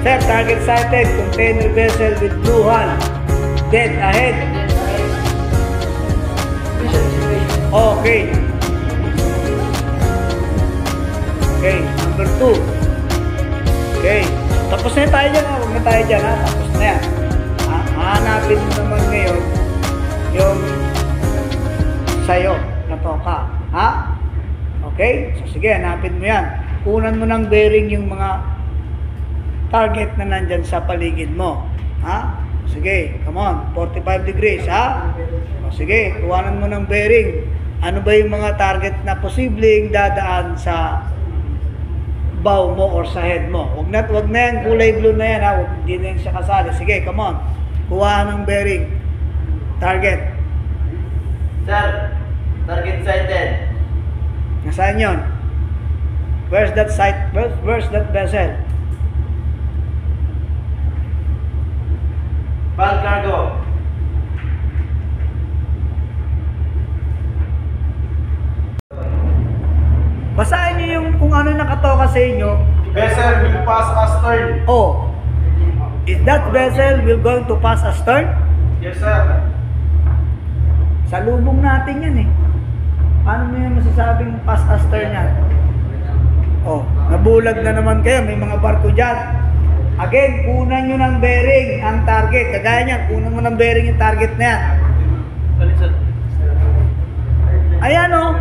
Sir, target sighted. Container vessel with blue hull. Dead ahead. Okay. Okay, number 2. Okay. Tapos na tayo dyan ha. Huwag na tayo dyan ha. Tapos na yan. Hahanapin mo naman ngayon yung sayo na toka. Ha? Okay? So sige, hanapin mo yan. Kunan mo ng bearing yung mga target na nandyan sa paligid mo. Ha? Sige, come on. 45 degrees, ha? O sige, kuhanan mo ng bearing. Ano ba yung mga target na posibleng dadaan sa bow mo or sa head mo? Wag na yan, kulay blue na yan, ha? Hindi na yan siya kasali. Sige, come on. Kuha ng bearing. Target. Sir, target sighted. Nasaan yun? Where's that sight? Where's that vessel? Bulk cargo. Basahin niyo yung kung ano nakatoka sa inyo. Vessel will pass astern. Oh. Is that vessel will going to pass astern? Yes, sir. Sa lubong natin yan eh. Paano mo yung masasabing pass astern yan? Oh, nabulag na naman kayo. May mga barko dyan. Again, kunan nyo ng bearing ang target. Kagaya niyan, kunan mo ng bearing yung target na yan. Ayan oh.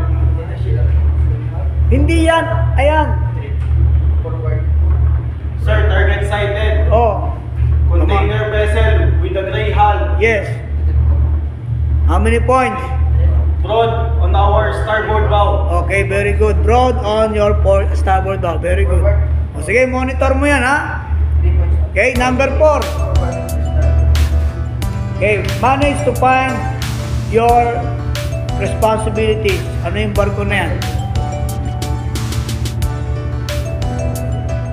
Hindi yan. Ayan. Sir, target sighted. Oh. Container vessel with a gray hull. Yes. How many points? Broad on our starboard bow. Okay, very good. Broad on your starboard bow. Very good. O, sige, monitor mo yan, ha? Okay, number 4. Okay, manage to find your responsibilities. Ano yung barko na yan?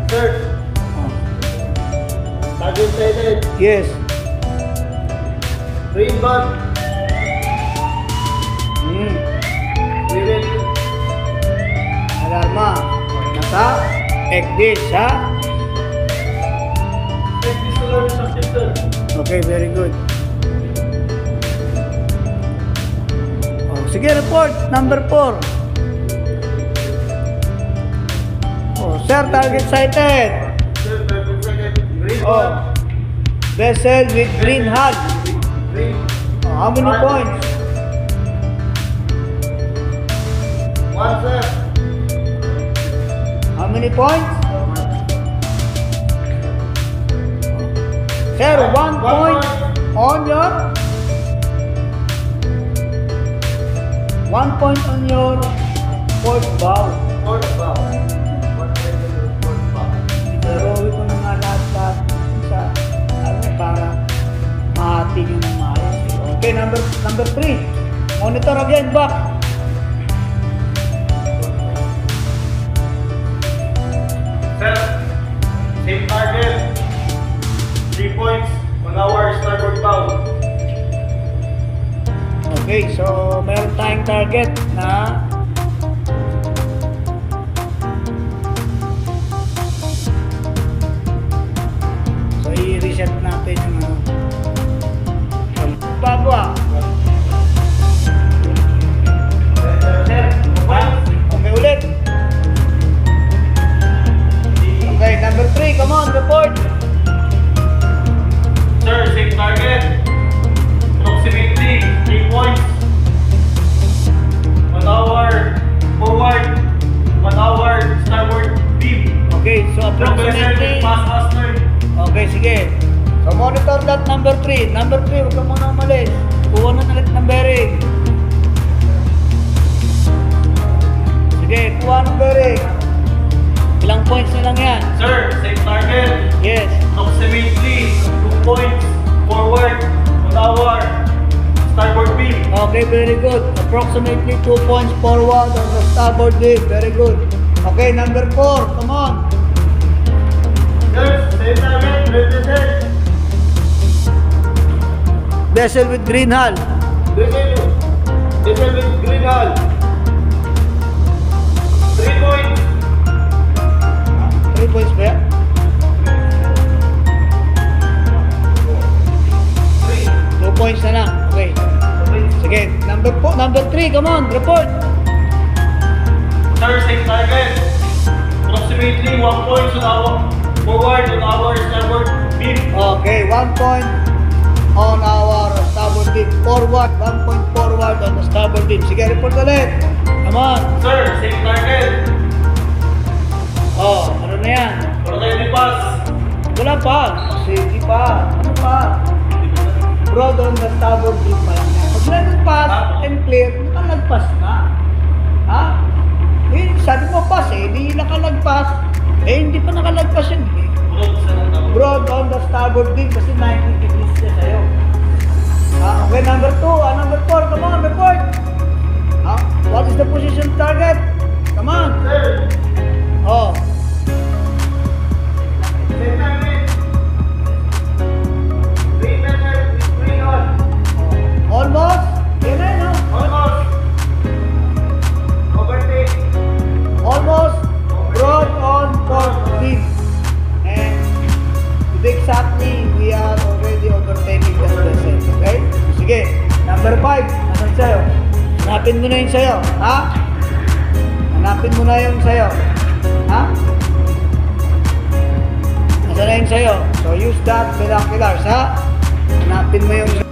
Sir, target sighted. Yes. Green bug. We will. Alarma. Nasa ECDIS, ha? Take this to learn subjected. Okay, very good. Oh, sige, report. Number 4. Oh, sir, target sighted. Sir, target sighted. Green Oh, bug. vessel with green hull. Green. Oh, how many points? 1, sir. How many points? Sir, 1 point on your 1 point on your port bow. Port bow. Port bow. Itarowin ko na nga lahat sa para mahati nyo ng maayos. Okay, number 3. Monitor again, back. Sir, same target. 3 points on our starboard bow. Okay, so meron tayong target na so i-reset natin yung bago Sir, okay ulit. Okay, number 3, come on, report. Sir, same target. Approximately 3 points on our forward, on our starboard beam. Okay, so approximately. Pass astern. Okay, sige. So monitor that number 3. Number 3, huwag ka muna umalis. Kuha na ulit ng bearing. Sige, kuha ng bearing. Ilang points na lang yan? Sir, same target. Yes. Approximately 2 points forward on our starboard beam. Okay, very good. Approximately 2 points forward on the starboard beam. Very good. Okay, number 4. Come on. Sir, same target. Represent. Vessel with green hull. Vessel with green hull. 3 points. 3 points ba yan? points na lang. Okay. Sige, number 3, come on, report. Sir, same target. Approximately 1 point on our forward on our starboard beam. Okay, 1 point on our starboard beam. Forward, 1 point forward on the starboard beam. Sige, report ulit. Come on. Sir, same target. Oh, ano na yan? Wala tayo may pass. Wala pa. Sige pa. Ano pa? Broad on the starboard beam pa lang. Pag nag-pass and clear, nakalagpas na. Ha? Eh, sabi mo pass eh, hindi nakalagpas. Eh, hindi pa nakalagpas yun eh. Broad sa lang tawag. Broad on the starboard beam kasi 90 degrees siya sa'yo. Okay, number 2. Number 4, come on, report. What is the position target? Come on. Sir, Oh. same target. 3 minutes, 3 on. Almost. Yan na, no? Almost. Overtake. Almost. Broad on port beam. And to be exactly, we are already overtaking the vessel. Okay? Sige. Number 5. Nasaan sa'yo? Hanapin mo na yung sa'yo. Ha? Hanapin mo na yung sa'yo. Ha? Nasaan na yung sa'yo? So use that binoculars, ha? Hanapin mo yung